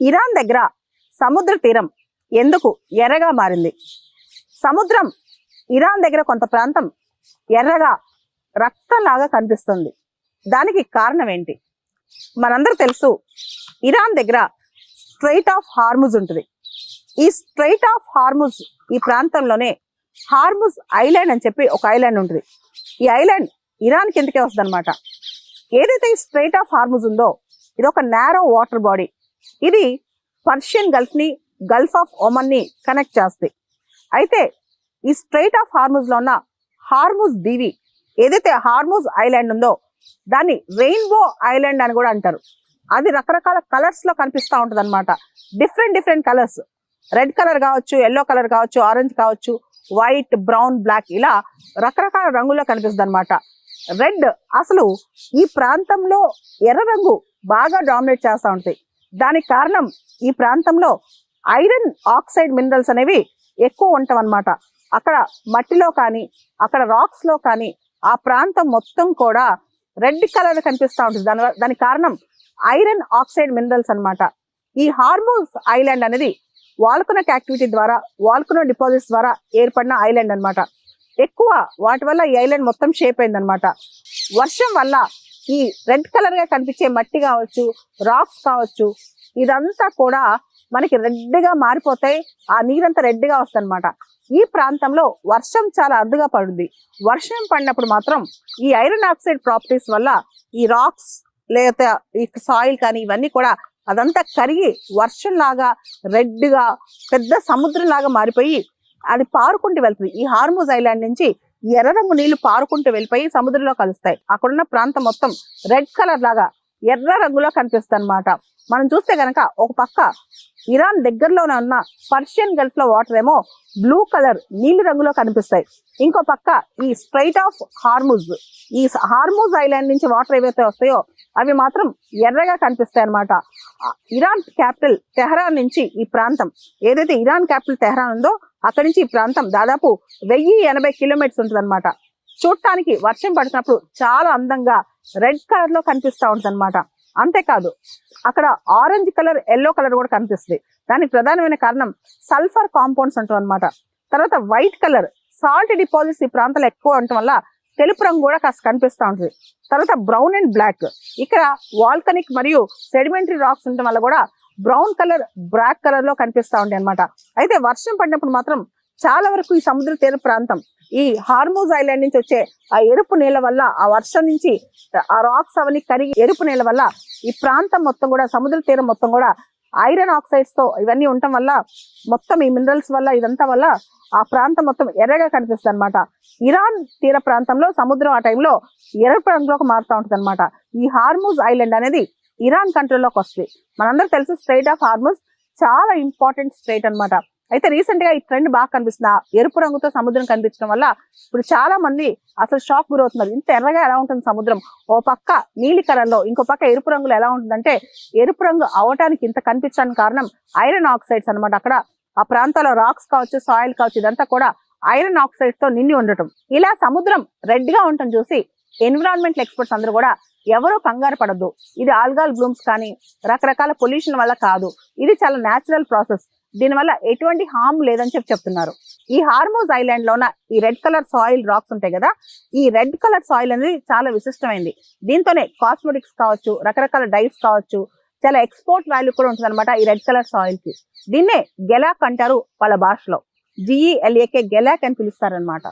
Iran దగ్గర సముద్ర తీరం ఎందుకు ఎర్రగా మారింది? సముద్రం ఇరాన్ దగ్గర కొంత ప్రాంతం ఎర్రగా రక్తంలాగా కనిపిస్తుంది. దానికి కారణం ఏంటి? మనందరూ తెలుసు, ఇరాన్ దగ్గర స్ట్రైట్ ఆఫ్ హార్ముజ్ ఉంటుంది. ఈ స్ట్రైట్ ఆఫ్ హార్ముజ్ ఈ ప్రాంతంలోనే హార్ముజ్ ఐలాండ్ అని చెప్పి ఒక ఐలాండ్ ఉంటుంది. ఈ ఐలాండ్ ఇరాన్ కిందకే వస్తుంది అనమాట. ఏదైతే ఈ స్ట్రైట్ ఆఫ్ హార్ముజ్ ఉందో ఇది ఒక నారో వాటర్ బాడీ. ఇది పర్షియన్ గల్ఫ్ ని, గల్ఫ్ ఆఫ్ ఒమన్ ని కనెక్ట్ చేస్తాయి. అయితే ఈ స్ట్రైట్ ఆఫ్ హార్ముజ్ లో ఉన్న హార్ముజ్ దీవి, ఏదైతే హార్ముజ్ ఐలాండ్ ఉందో దాన్ని రెయిన్బో ఐలాండ్ అని కూడా అంటారు. అది రకరకాల కలర్స్ లో కనిపిస్తూ ఉంటుంది అనమాట. డిఫరెంట్ కలర్స్, రెడ్ కలర్ కావచ్చు, ఎల్లో కలర్ కావచ్చు, ఆరెంజ్ కావచ్చు, వైట్, బ్రౌన్, బ్లాక్, ఇలా రకరకాల రంగుల్లో కనిపిస్తుంది అనమాట. రెడ్ అసలు ఈ ప్రాంతంలో ఎర్ర రంగు బాగా డామినేట్ చేస్తూ ఉంటాయి. దానికి కారణం ఈ ప్రాంతంలో ఐరన్ ఆక్సైడ్ మినరల్స్ అనేవి ఎక్కువ ఉంటాం అనమాట. అక్కడ మట్టిలో కానీ అక్కడ రాక్స్ లో కానీ ఆ ప్రాంతం మొత్తం కూడా రెడ్ కలర్ కనిపిస్తూ ఉంటుంది. దానికి కారణం ఐరన్ ఆక్సైడ్ మినరల్స్ అనమాట. ఈ హార్ముజ్ ఐలాండ్ అనేది వాల్కనిక్ యాక్టివిటీ ద్వారా, వాల్కనో డిపాజిట్స్ ద్వారా ఏర్పడిన ఐలాండ్ అనమాట. ఎక్కువ వాటి వల్ల ఈ ఐలాండ్ మొత్తం షేప్ అయిందనమాట. వర్షం వల్ల ఈ రెడ్ కలర్ గా కనిపించే మట్టి కావచ్చు, రాక్స్ కావచ్చు, ఇదంతా కూడా మనకి రెడ్ గా మారిపోతాయి. ఆ నీరంతా రెడ్ గా వస్తుంది అనమాట. ఈ ప్రాంతంలో వర్షం చాలా అరుదుగా పడుతుంది. వర్షం పడినప్పుడు మాత్రం ఈ ఐరన్ ఆక్సైడ్ ప్రాపర్టీస్ వల్ల ఈ రాక్స్ లేదా ఈ సాయిల్ కానీ ఇవన్నీ కూడా అదంతా కరిగి వర్షం లాగా రెడ్ గా పెద్ద సముద్రం లాగా మారిపోయి అది పారుకుంటూ వెళ్తుంది. ఈ హార్ముజ్ ఐలాండ్ నుంచి ఎర్ర రంగు నీళ్లు పారుకుంటూ వెళ్ళిపోయి సముద్రంలో కలుస్తాయి. అక్కడున్న ప్రాంతం మొత్తం రెడ్ కలర్ లాగా ఎర్ర రంగులో కనిపిస్తుంది అనమాట. మనం చూస్తే కనుక ఒక పక్క ఇరాన్ దగ్గరలోనే ఉన్న పర్షియన్ గల్ఫ్ లో వాటర్ ఏమో బ్లూ కలర్ నీలి రంగులో కనిపిస్తాయి. ఇంకో పక్క ఈ స్ట్రైట్ ఆఫ్ హార్ముజ్, ఈ హార్ముజ్ ఐలాండ్ నుంచి వాటర్ ఏవైతే వస్తాయో అవి మాత్రం ఎర్రగా కనిపిస్తాయి అనమాట. ఇరాన్ క్యాపిటల్ తెహరాన్ నుంచి ఈ ప్రాంతం, ఏదైతే ఇరాన్ క్యాపిటల్ తెహరాన్ ఉందో అక్కడి నుంచి ఈ ప్రాంతం దాదాపు 1080 కిలోమీటర్స్ ఉంటుంది అనమాట. చూడటానికి వర్షం పడుతున్నప్పుడు చాలా అందంగా రెడ్ కలర్ లో కనిపిస్తూ ఉంటుంది అనమాట. అంతేకాదు అక్కడ ఆరెంజ్ కలర్, ఎల్లో కలర్ కూడా కనిపిస్తుంది. దానికి ప్రధానమైన కారణం సల్ఫర్ కాంపౌండ్స్ అంటాం అనమాట. తర్వాత వైట్ కలర్ సాల్ట్ డిపాజిట్స్ ఈ ప్రాంతాలు ఎక్కువ ఉండటం వల్ల తెలుపు రంగు కూడా కాస్త కనిపిస్తూ ఉంటుంది. తర్వాత బ్రౌన్ అండ్ బ్లాక్, ఇక్కడ వాల్కనిక్ మరియు సెడిమెంటరీ రాక్స్ ఉండటం వల్ల కూడా బ్రౌన్ కలర్, బ్లాక్ కలర్ లో కనిపిస్తూ ఉంటాయి అనమాట. అయితే వర్షం పడినప్పుడు మాత్రం చాలా వరకు ఈ సముద్ర తీర ప్రాంతం ఈ హార్ముజ్ ఐలాండ్ నుంచి వచ్చే ఆ ఎరుపు నీళ్ళ వల్ల, ఆ వర్షం నుంచి ఆ రాక్స్ అవన్నీ కరిగి ఎరుపు నీళ్ళ వల్ల ఈ ప్రాంతం మొత్తం కూడా, సముద్ర తీరం మొత్తం కూడా ఐరన్ ఆక్సైడ్స్ తో ఇవన్నీ ఉండటం వల్ల, మొత్తం ఈ మినరల్స్ వల్ల, ఇదంతా వల్ల ఆ ప్రాంతం మొత్తం ఎర్రగా కనిపిస్తుంది అనమాట. ఇరాన్ తీర ప్రాంతంలో సముద్రం ఆ టైంలో ఎరుపు రంగులోకి మారుతూ ఉంటుంది అనమాట. ఈ హార్ముజ్ ఐలాండ్ అనేది ఇరాన్ కంట్రీలోకి వస్తుంది. మనందరూ తెలుసు స్ట్రైట్ ఆఫ్ హార్ముజ్ చాలా ఇంపార్టెంట్ స్ట్రైట్ అనమాట. అయితే రీసెంట్ గా ఈ ట్రెండ్ బాగా కనిపిస్తుంది. ఎరుపు రంగుతో సముద్రం కనిపించడం వల్ల ఇప్పుడు చాలా మంది అసలు షాక్ గురవుతున్నారు. ఇంత ఎర్రగా ఎలా ఉంటుంది సముద్రం? ఓ పక్క నీలి కలర్ లో, ఇంకో పక్క ఎరుపు రంగులో ఎలా ఉంటుందంటే, ఎరుపు రంగు అవటానికి ఇంత కనిపించడానికి కారణం ఐరన్ ఆక్సైడ్స్ అనమాట. అక్కడ ఆ ప్రాంతాల్లో రాక్స్ కావచ్చు, సాయిల్ కావచ్చు, ఇదంతా కూడా ఐరన్ ఆక్సైడ్స్ తో నిండి ఉండటం. ఇలా సముద్రం రెడ్ గా ఉండటం చూసి ఎన్విరాన్మెంటల్ ఎక్స్పర్ట్స్ అందరూ కూడా ఎవరూ కంగారు పడద్దు, ఇది ఆల్గాల్ బ్లూమ్స్ కానీ రకరకాల పొల్యూషన్ వల్ల కాదు, ఇది చాలా న్యాచురల్ ప్రాసెస్, దీనివల్ల ఎటువంటి హార్మ్ లేదని చెప్తున్నారు. ఈ హార్ముజ్ ఐలాండ్ లో ఉన్న ఈ రెడ్ కలర్ సాయిల్ రాక్స్ ఉంటాయి కదా, ఈ రెడ్ కలర్ సాయిల్ అనేది చాలా విశిష్టమైంది. దీంతోనే కాస్మెటిక్స్ కావచ్చు, రకరకాల డైస్ కావచ్చు, చాలా ఎక్స్పోర్ట్ వాల్యూ కూడా ఉంటుంది అనమాట ఈ రెడ్ కలర్ సాయిల్ కి. దీన్నే గెలాక్ అంటారు వాళ్ళ భాషలో. GELAK, గెలాక్ అని పిలుస్తారనమాట.